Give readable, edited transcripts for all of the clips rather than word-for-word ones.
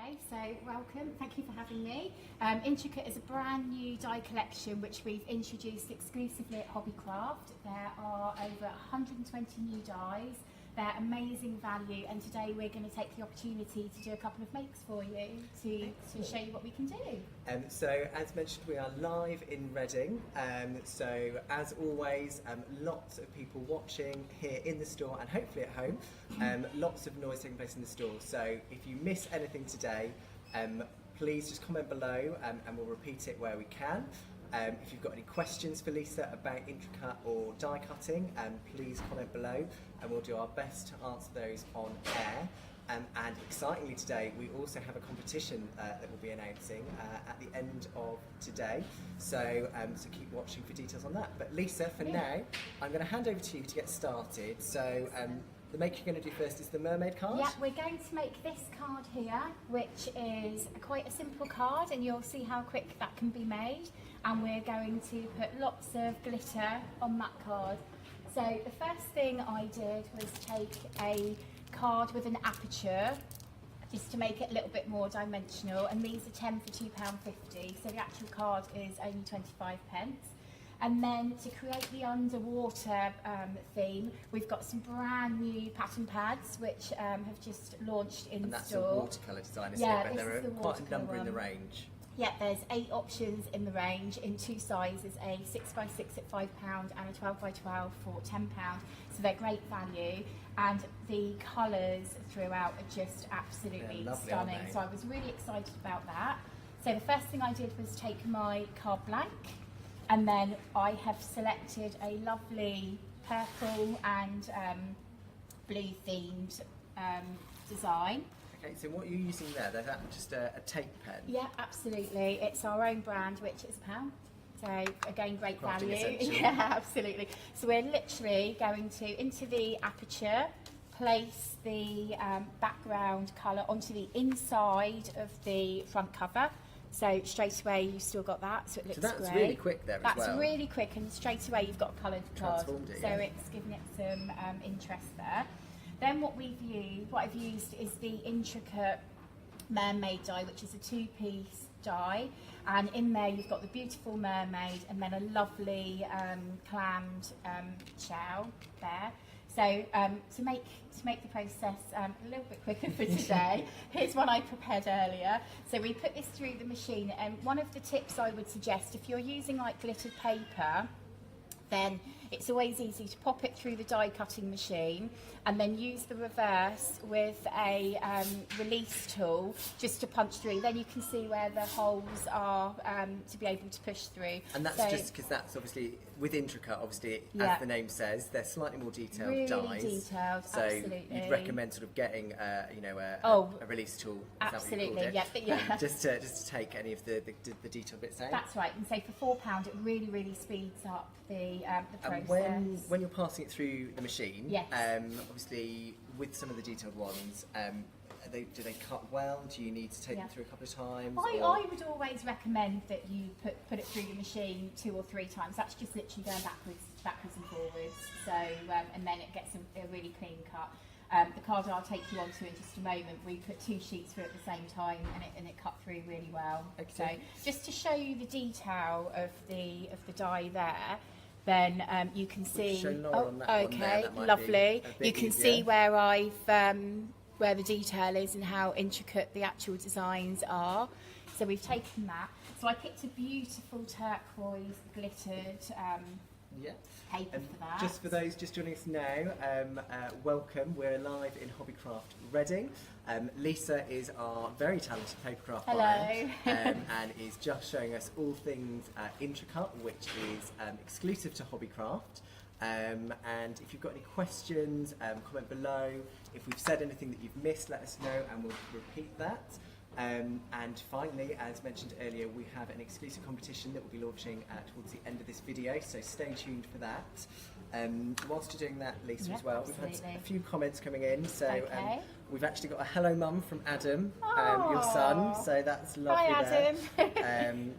Okay, so welcome, thank you for having me. Intricut is a brand new die collection which we've introduced exclusively at Hobbycraft. There are over 120 new dies. They're amazing value, and today we're going to take the opportunity to do a couple of makes for you to show you what we can do. So as mentioned, we are live in Reading. So as always, lots of people watching here in the store and hopefully at home. Lots of noise taking place in the store. So if you miss anything today, please just comment below and we'll repeat it where we can. If you've got any questions for Lisa about Intricut or die cutting, please comment below and we'll do our best to answer those on air. And excitingly today, we also have a competition that we'll be announcing at the end of today. So, so keep watching for details on that. But Lisa, for now, I'm going to hand over to you to get started. So the make you're going to do first is the mermaid card? Yeah, we're going to make this card here, which is quite a simple card, and you'll see how quick that can be made. And we're going to put lots of glitter on that card. So the first thing I did was take a card with an aperture, just to make it a little bit more dimensional, and these are 10 for £2.50, so the actual card is only 25 pence. And then to create the underwater theme, we've got some brand new pattern pads which have just launched in store. And that's a watercolour design, isn't it? But there are quite a number in the range. Yeah, there's 8 options in the range in 2 sizes, a 6x6 at £5 and a 12x12 for £10. So they're great value, and the colours throughout are just absolutely lovely, stunning. So I was really excited about that. So the first thing I did was take my card blank, and then I have selected a lovely purple and blue themed design. Okay, so what are you using there? Is that just a tape pen? Yeah, absolutely. It's our own brand, which is £1. So again, great value. Yeah, absolutely. So we're literally going to, into the aperture, place the background colour onto the inside of the front cover. So straight away you've still got that, so it looks great. So that's really quick there as well. That's really quick, and straight away you've got a coloured card. Transformed it, so yeah. it's giving it some interest there. Then what I've used is the Intricut mermaid die, which is a 2-piece die, and in there you've got the beautiful mermaid and then a lovely clammed shell there. So to make the process a little bit quicker for today, here's one I prepared earlier. So we put this through the machine, and one of the tips I would suggest, if you're using like glittered paper, then it's always easy to pop it through the die cutting machine and then use the reverse with a release tool just to punch through. Then you can see where the holes are to be able to push through. And that's just because that's obviously, with Intricut, obviously, as the name says, they're slightly more detailed really dies. Detailed, so absolutely. You'd recommend sort of getting, a release tool. Absolutely, is that what you called it? Just to take any of the detailed bits out. That's right, and so for £4, it really speeds up the process. And when you're passing it through the machine, yes. Obviously with some of the detailed ones, do they cut well? Do you need to take them through a couple of times? I would always recommend that you put it through the machine 2 or 3 times. That's just literally going backwards and forwards. So and then it gets a really clean cut. The card I'll take you onto in just a moment, we put 2 sheets through at the same time, and it cut through really well. Okay. So just to show you the detail of the die there, then you can see. Okay, lovely. You can see where I've where the detail is and how intricate the actual designs are. So we've taken that. So I picked a beautiful turquoise glittered paper for that. Just for those just joining us now, welcome. We're live in Hobbycraft Reading. Lisa is our very talented Papercraft buyer, and is just showing us all things Intricut, which is exclusive to Hobbycraft. And if you've got any questions, comment below. If we've said anything that you've missed, let us know and we'll repeat that. And finally, as mentioned earlier, we have an exclusive competition that we'll be launching towards the end of this video, so stay tuned for that. Whilst you're doing that, Lisa, as well, we've had a few comments coming in. So we've actually got a hello mum from Adam, your son, so that's lovely. Hi, Adam.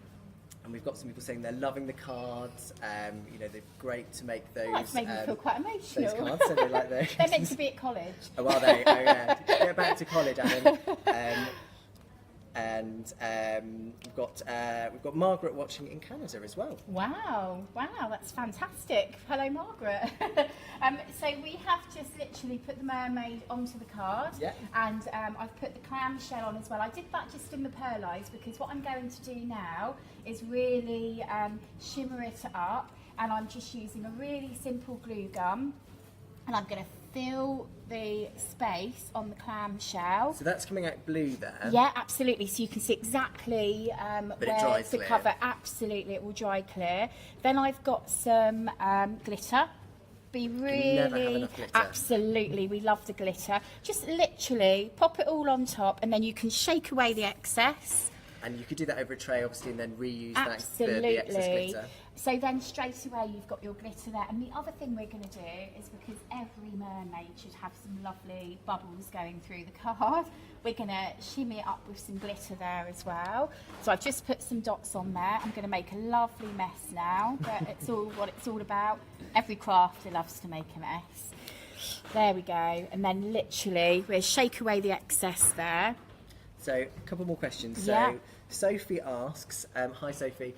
And we've got some people saying they're loving the cards. You know, they're great to make those. That's made me feel quite emotional. Those cards, so they like those. They're meant to be at college. Oh, are they? Oh, yeah. Get back to college, Adam. and we've got Margaret watching in Canada as well. Wow, that's fantastic. Hello, Margaret. So we have just literally put the mermaid onto the card, and I've put the clamshell on as well. I did that just in the pearlise because what I'm going to do now is really shimmer it up, and I'm just using a really simple glue gun, and I'm going to fill the space on the clamshell. So that's coming out blue there? Yeah, absolutely. So you can see exactly where to cover. Absolutely, it will dry clear. Then I've got some glitter. Be really, never have enough glitter. Absolutely, we love the glitter. Just literally pop it all on top, and then you can shake away the excess. And you could do that over a tray, obviously, and then reuse Absolutely. the excess glitter. So then straight away you've got your glitter there. And the other thing we're going to do is, because every mermaid should have some lovely bubbles going through the card, we're going to shimmy it up with some glitter there as well. So I've just put some dots on there. I'm going to make a lovely mess now, but it's all what it's all about. Every crafter loves to make a mess. There we go. And then literally we'll shake away the excess there. So a couple more questions. Yeah. So Sophie asks, hi Sophie,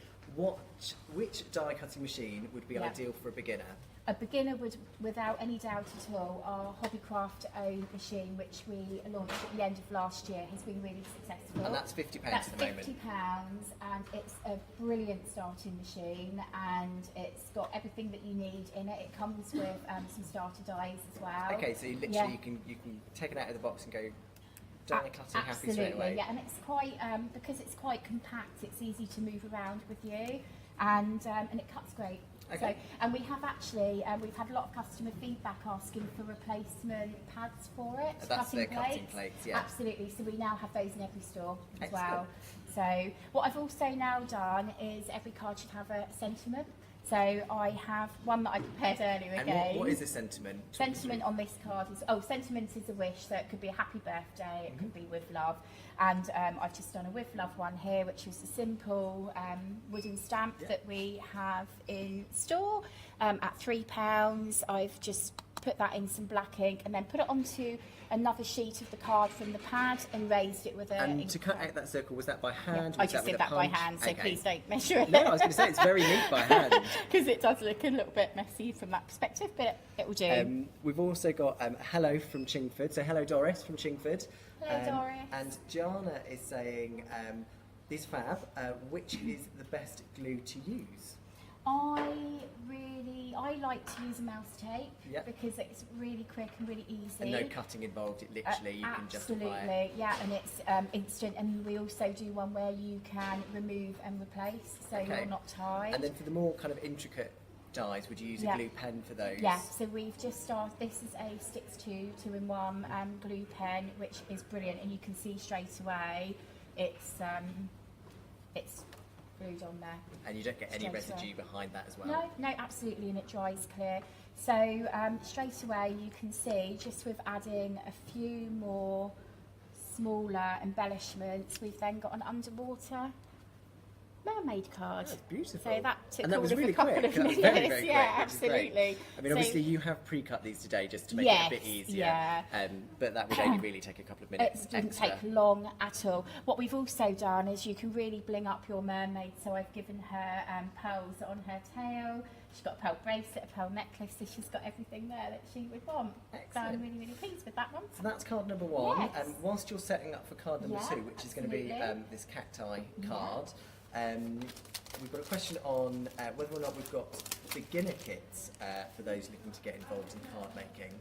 which die cutting machine would be ideal for a beginner? A beginner would, without any doubt at all, our Hobbycraft owned machine, which we launched at the end of last year, has been really successful. And that's £50 That's at the moment. £50, and it's a brilliant starting machine, and it's got everything that you need in it. It comes with some starter dies as well. Okay, so you literally you can take it out of the box and go die cutting happy straight away. Yeah, and it's quite because it's quite compact. It's easy to move around with you, and it cuts great. Okay. So, and we have actually we've had a lot of customer feedback asking for replacement pads for it. That's their cutting plates, yeah. Absolutely. So we now have those in every store as Excellent. well. So what I've also now done is every card should have a sentiment. So I have one that I prepared earlier and again. what is a sentiment? Sentiment on this card is, sentiment is a wish, so it could be a happy birthday, it could be with love. And I've just done a with love one here, which is a simple wooden stamp that we have in store at £3. I've just put that in some black ink and then put it onto another sheet of the card from the pad and raised it with a And ink to cut pen. out that circle, was that by hand? I Was just with did a that by punch? hand, so Okay. please don't measure it. No, I was going to say, it's very neat by hand. Because it does look a little bit messy from that perspective, but it will do. We've also got hello from Chingford. So hello Doris from Chingford. Hello, Doris. And Jana is saying, this fab, which is the best glue to use? I like to use a mouse tape because it's really quick and really easy. And no cutting involved, it literally, you can just apply it. Absolutely, yeah, and it's instant, and we also do one where you can remove and replace, so you're not tied. And then for the more kind of intricate dies, would you use a glue pen for those? Yeah, so we've just started, this is a Sticks 2-in-1 glue pen, which is brilliant, and you can see straight away it's glued on there. And you don't get any residue behind that as well? No, absolutely, and it dries clear. So straight away you can see, just with adding a few more smaller embellishments, we've then got an underwater mermaid card. That's beautiful. So that took and that was really a couple quick. of That was minutes. very, very quick, yeah, which is great. absolutely. I mean, obviously you have pre-cut these today just to make it a bit easier. Yeah. But that would only really take a couple of minutes It didn't extra. take long at all. What we've also done is you can really bling up your mermaid. So I've given her pearls on her tail. She's got a pearl bracelet, a pearl necklace, so she's got everything there that she would want. Excellent. So I'm really, really pleased with that one. So that's card number one. Yes. Whilst you're setting up for card number two, which is going to be absolutely. this cacti card, we've got a question on whether or not we've got beginner kits for those looking to get involved in card making.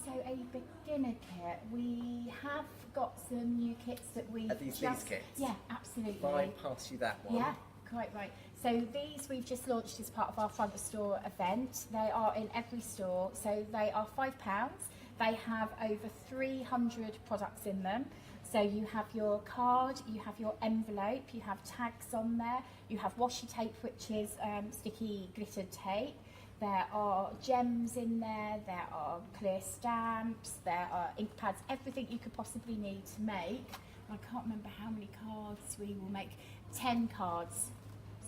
So a beginner kit, we have got some new kits that we Are these kits? Yeah, absolutely. If I pass you that one. Yeah, quite right. So these we've just launched as part of our front of store event. They are in every store, so they are £5. They have over 300 products in them. So you have your card, you have your envelope, you have tags on there, you have washi tape, which is sticky glittered tape. There are gems in there, there are clear stamps, there are ink pads, everything you could possibly need to make. I can't remember how many cards we will make. 10 cards.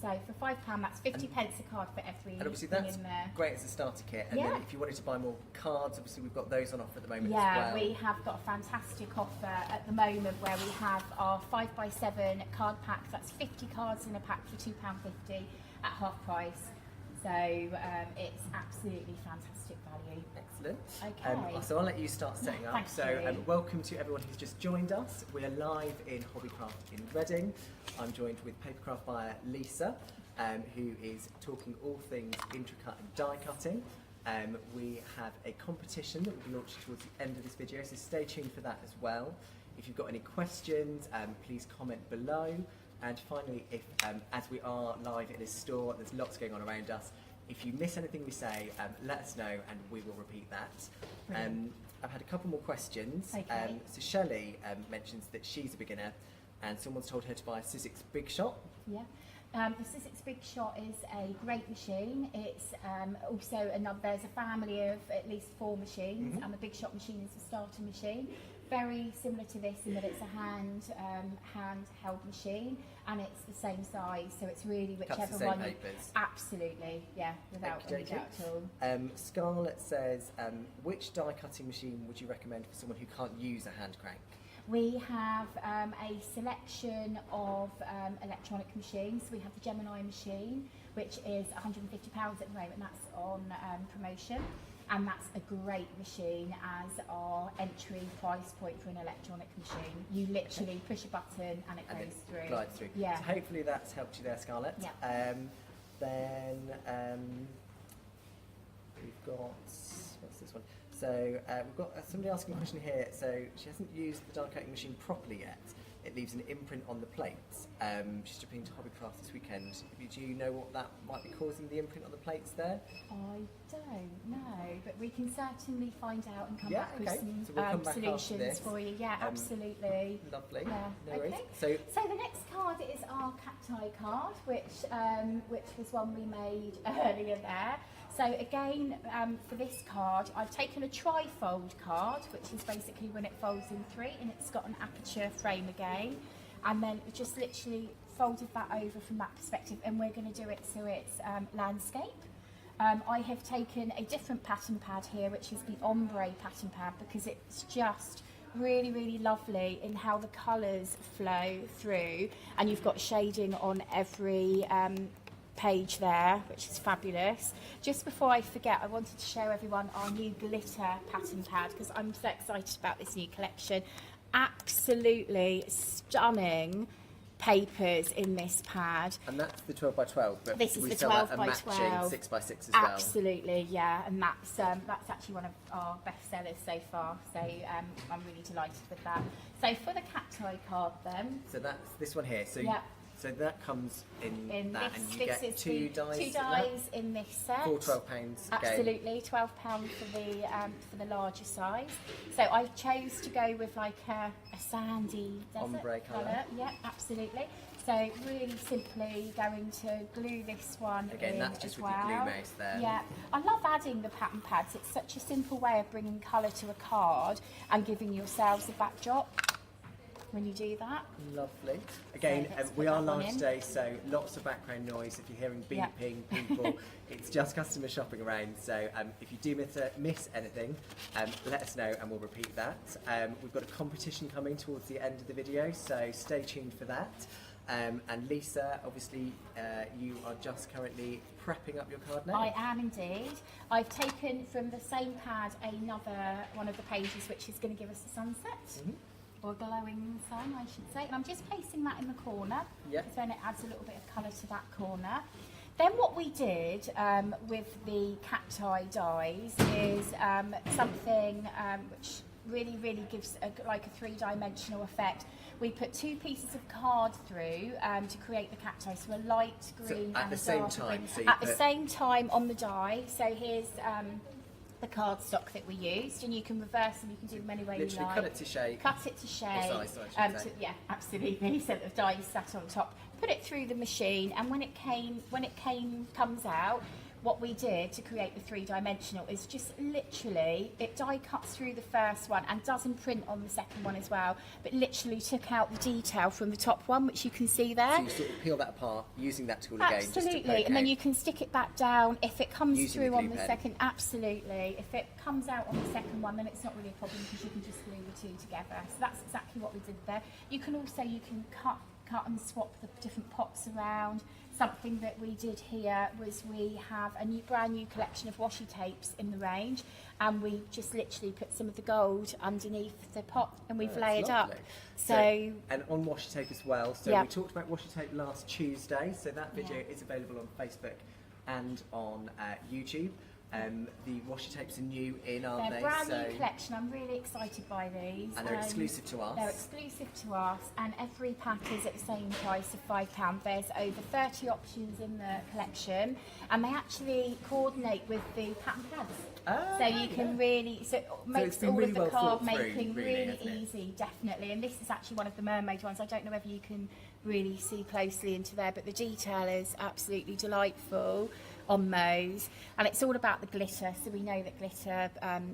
So for £5, that's 50 pence a card for every And obviously thing that's in there. great as a starter kit. And then if you wanted to buy more cards, obviously we've got those on offer at the moment as well. We have got a fantastic offer at the moment where we have our 5x7 card pack. That's 50 cards in a pack for £2.50 at half price. So it's absolutely fantastic value. Excellent. Okay. So I'll let you start setting up. Thank So you. welcome to everyone who's just joined us. We are live in Hobbycraft in Reading. I'm joined with Papercraft buyer Lisa, who is talking all things Intricut and die cutting. We have a competition that will be launched towards the end of this video, so stay tuned for that as well. If you've got any questions, please comment below. And finally, if as we are live in a store, there's lots going on around us. If you miss anything we say, let us know and we will repeat that. I've had a couple more questions. Okay. So Shelley mentions that she's a beginner and someone's told her to buy a Sizzix Big Shot. Yeah. The Sizzix Big Shot is a great machine. It's also there's a family of at least 4 machines, and the Big Shot machine is a starter machine. Very similar to this in that it's a handheld machine, and it's the same size, so it's really whichever Cuts the same one. papers. Absolutely, yeah, without any doubt at all. Scarlett says, which die cutting machine would you recommend for someone who can't use a hand crank? We have a selection of electronic machines. We have the Gemini machine, which is £150 at the moment. That's on promotion, and that's a great machine as our entry price point for an electronic machine. You literally push a button and it goes through. Glides through. Yeah. So hopefully that's helped you there, Scarlett. Yeah. Then we've got, what's this one? So we've got somebody asking a question here. So she hasn't used the die cutting machine properly yet. It leaves an imprint on the plates. She's dripping to Hobbycraft this weekend. Do you know what that might be causing the imprint on the plates there? I don't know, but we can certainly find out and come back with some So we'll come back solutions after this. for you. Yeah, absolutely. Lovely. Yeah. No worries. Okay. So the next card is our cacti card, which was one we made earlier there. So again, for this card, I've taken a tri-fold card, which is basically when it folds in 3, and it's got an aperture frame again, and then just literally folded that over from that perspective, and we're going to do it so it's landscape. I have taken a different pattern pad here, which is the ombre pattern pad, because it's just really, really lovely in how the colours flow through, and you've got shading on every page there, which is fabulous. Just before I forget, I wanted to show everyone our new glitter pattern pad, because I'm so excited about this new collection. Absolutely stunning papers in this pad. And that's the 12 by 12, but This is we the sell 12 a by matching 12. 6 by 6 as well. Absolutely, yeah, and that's actually one of our best sellers so far, so I'm really delighted with that. So for the cacti card then, So that's this one here. So yeah. So that comes in that, this, and you get is 2 dies. 2 dies in this set. For £12 again. Absolutely, £12 for the larger size. So I chose to go with like a sandy desert Ombre colour. Yeah, absolutely. So really simply going to glue this one Again, in that's just as with your well. glue base there. Yeah, I love adding the pattern pads. It's such a simple way of bringing colour to a card and giving yourselves a backdrop when you do that. Lovely. Again, So let's put we are that one live in. today, so lots of background noise. If you're hearing beeping, people, it's just customers shopping around. So if you do miss anything, let us know and we'll repeat that. We've got a competition coming towards the end of the video, so stay tuned for that. And Lisa, obviously, you are just currently prepping up your card now. I am indeed. I've taken from the same pad another one of the pages, which is going to give us a sunset. Or glowing sun, I should say. And I'm just placing that in the corner, Yeah. because then it adds a little bit of colour to that corner. Then what we did with the cacti dies is something which really, really gives like a 3-dimensional effect. We put 2 pieces of card through to create the cacti, so a light green at and the a same dark time, green. so you At the put- same time on the die. So here's the cardstock that we used, and you can reverse them, you can do them any way you Literally like. cut it to shape. Cut it to shape. size, I should say. Yeah, absolutely. So the die is sat on top. Put it through the machine, and when it comes out, what we did to create the three-dimensional is just literally, it die cuts through the first one and doesn't print on the second one as well, but literally took out the detail from the top one, which you can see there. So you sort of peel that apart using that tool again. Absolutely, and then you can stick it back down if it comes Using through the on glue the pen. second. Absolutely, if it comes out on the second one, then it's not really a problem because you can just glue the two together. So that's exactly what we did there. You can also cut and swap the different pots around. Something that we did here was we have a brand new collection of washi tapes in the range, and we just literally put some of the gold underneath the pot and we've layered up. So and on washi tape as well. So Yep. we talked about washi tape last Tuesday. So that video is available on Facebook and on YouTube. The washi tapes are new in, aren't they're they? brand new collection. I'm really excited by these. And they're exclusive to us. They're exclusive to us, and every pack is at the same price of £5. There's over 30 options in the collection, and they actually coordinate with the pattern pads. So you can really, so it makes been all really of the well card thought through, making really, really hasn't it? easy, definitely. And this is actually one of the mermaid ones. I don't know whether you can really see closely into there, but the detail is absolutely delightful on those, and it's all about the glitter. So we know that glitter,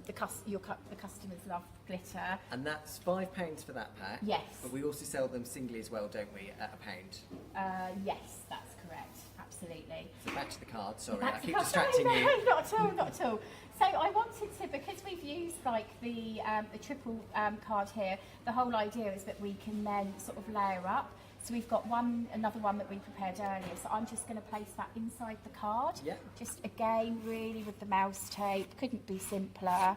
the customers love glitter. And that's £5 for that pack. Yes. But we also sell them singly as well, don't we, at £1? Yes, that's correct. Absolutely. So back to the card. Sorry, Back I to keep card. distracting No, you. not at all, not at all. So I wanted to, because we've used like the triple card here, the whole idea is that we can then sort of layer up. So we've got another one that we prepared earlier. So I'm just going to place that inside the card. Yeah. Just again, really with the mouse tape. Couldn't be simpler.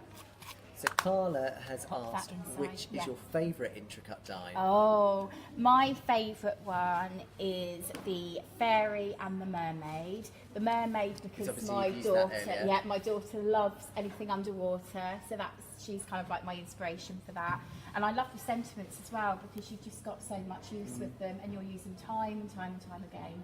So Carla has Pop that asked, inside, which yeah. is your favourite Intricut die? Oh, my favourite one is the fairy and the mermaid. The mermaid because obviously my you've used that daughter, earlier. my daughter loves anything underwater, so she's kind of like my inspiration for that. And I love the sentiments as well because you've just got so much use with them, and you'll use them time and time and time again.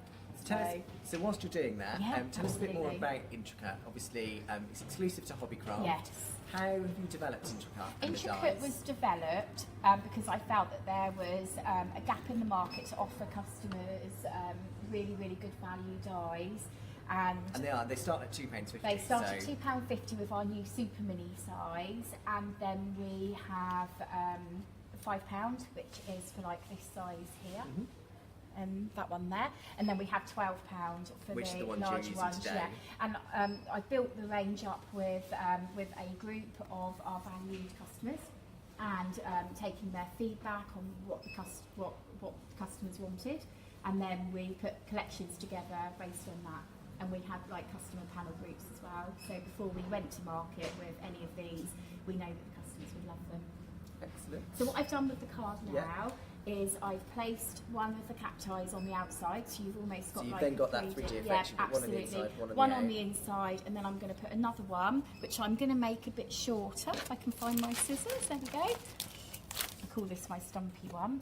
So whilst you're doing that, Yeah, tell us a bit more absolutely. about Intricut. Obviously, it's exclusive to Hobbycraft. Yes. How have you developed Intricut? and the Intricut dies? was developed because I felt that there was a gap in the market to offer customers really, really good value dies. And they start at £2.50. they start at so £2.50 with our new super mini size, and then we have £5, which is for like this size here. That one there, and then we have £12 for Which are the the ones you're larger using ones. today. Yeah, and I built the range up with a group of our valued customers, and taking their feedback on what the customers wanted, and then we put collections together based on that. And we had like customer panel groups as well. So before we went to market with any of these, we know that the customers would love them. excellent. So what I've done with the card Yeah. now is I've placed one of the cacti on the outside, so you've almost got So you've like then a got that 3D 3D effect. Yeah, You've got one on the absolutely. inside, One on the inside, and then I'm going to put another one, which I'm going to make a bit shorter. If I can find my scissors, there we go. I call this my stumpy one.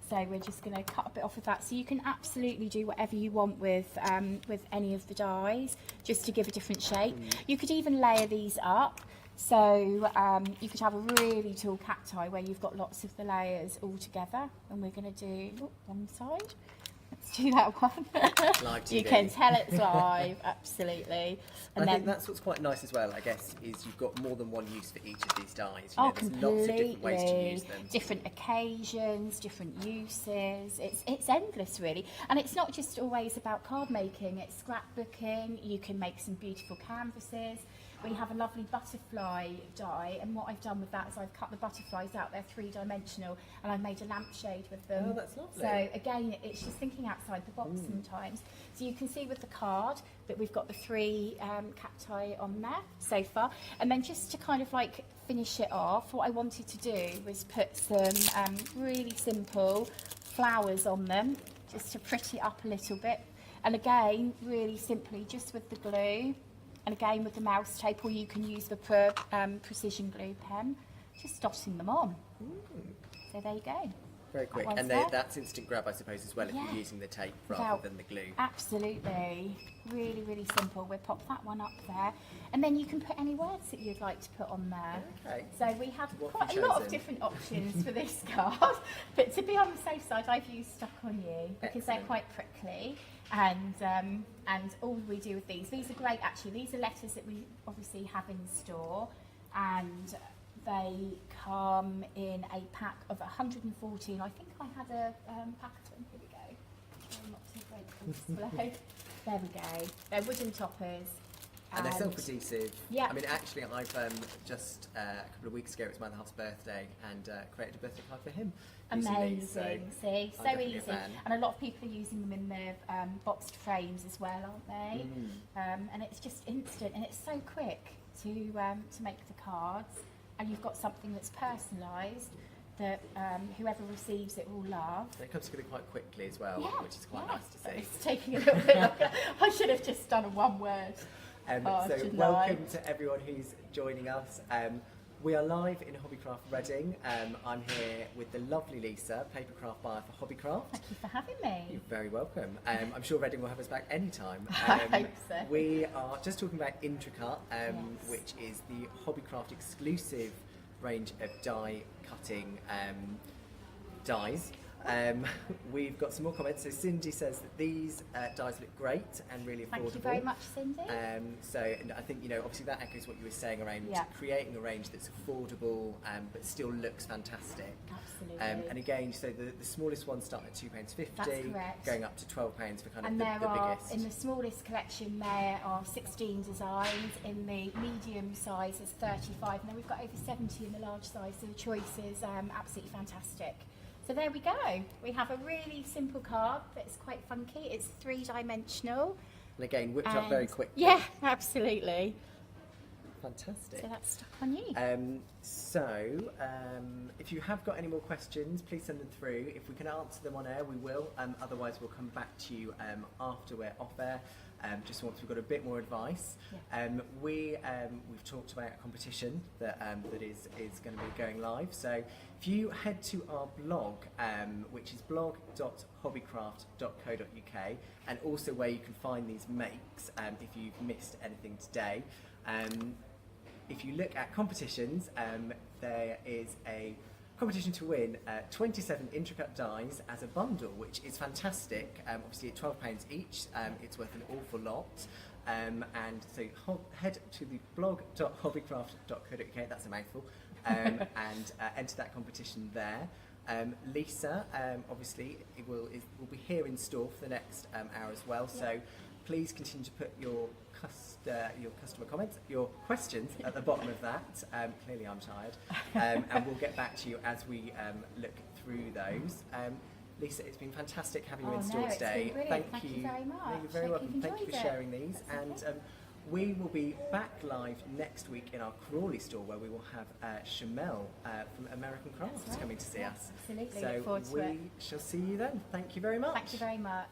So we're just going to cut a bit off of that. So you can absolutely do whatever you want with any of the dies, just to give a different shape. You could even layer these up. So you could have a really tall cacti where you've got lots of the layers all together. And we're going to do one side. Let's do that one. Live You TV. can tell it's live, absolutely. And I think that's what's quite nice as well, I guess, is you've got more than one use for each of these dies. Oh, There's lots of different ways to use them. Different occasions, different uses. It's endless, really. And it's not just always about card making. It's scrapbooking. You can make some beautiful canvases. We have a lovely butterfly die, and what I've done with that is I've cut the butterflies out. They're three-dimensional, and I've made a lampshade with them. Oh, that's lovely. So again, it's just thinking outside the box sometimes. So you can see with the card that we've got the three cacti on there so far. And then just to kind of like finish it off, what I wanted to do was put some really simple flowers on them, just to pretty it up a little bit. And again, really simply, just with the glue, and again with the mouse tape, or you can use the precision glue pen, just dotting them on. So there you go. Very quick. one's And there. that's instant grab, I suppose, as well, if Yeah. you're using the tape rather Without- than the glue. Absolutely. Really, really simple. We'll pop that one up there. And then you can put any words that you'd like to put on there. Okay. So we have What quite have a you lot of chosen? different options for this card. But to be on the safe side, I've used Stuck On You because they're Excellent. quite prickly. And all we do with these are great actually. These are letters that we obviously have in store, and they come in a pack of 114. I think I had a pack of them. Here we go. I'm not too great for display. There we go. They're wooden toppers. And they're self-adhesive. Yeah. I mean, actually, I've just a couple of weeks ago, it was my half's birthday, and created a birthday card for him. using these, Amazing. so See, I'm so definitely a easy. fan. And a lot of people are using them in their boxed frames as well, aren't they? And it's just instant, and it's so quick to make the cards. And you've got something that's personalised that whoever receives it will love. And it comes together quite quickly as well, Yeah, which is quite yeah. nice to see. It's taking a little bit longer. I should have just done a one word. So shouldn't welcome to everyone who's joining us. We are live in Hobbycraft Reading. I'm here with the lovely Lisa, Papercraft buyer for Hobbycraft. Thank you for having me. You're very welcome. I'm sure Reading will have us back anytime. I hope so. We are just talking about Intricut, Yes. which is the Hobbycraft exclusive range of die cutting dies. We've got some more comments. So Cindy says that these dies look great and really affordable. Thank you very much, Cindy. And I think, obviously that echoes what you were saying around Yeah. creating a range that's affordable but still looks fantastic. Absolutely. And again, so the smallest ones start at £2.50, That's correct. going up to £12 for kind of And the there are, biggest. in the smallest collection, there are 16 designs. In the medium size, there's 35. And then we've got over 70 in the large size, so the choice is absolutely fantastic. So there we go. We have a really simple card that's quite funky. It's 3-dimensional. And again, whipped up very quickly. Yeah, absolutely. Fantastic. So that's Stuck On You. If you have got any more questions, please send them through. If we can answer them on air, we will. Otherwise, we'll come back to you after we're off air, just once we've got a bit more advice. Yeah. We've talked about a competition that is going to be going live. So if you head to our blog, which is blog.hobbycraft.co.uk, and also where you can find these makes, if you've missed anything today. If you look at competitions, there is a competition to win 27 Intricut dies as a bundle, which is fantastic. Obviously at £12 each, it's worth an awful lot. And so head to the blog.hobbycraft.co.uk, that's a mouthful, and enter that competition there. Lisa, obviously, will be here in store for the next hour as well. Yeah. So please continue to put your customer comments, your questions at the bottom of that. Clearly I'm tired. And we'll get back to you as we look through those. Lisa, it's been fantastic having you in store today. Thank you very much. No, you're very welcome. Thank you for sharing these. That's okay. And we will be back live next week in our Crawley store, where we will have Shamel from American Crafts coming to see us. Absolutely. So Look forward to we it. shall see you then. Thank you very much. Thank you very much.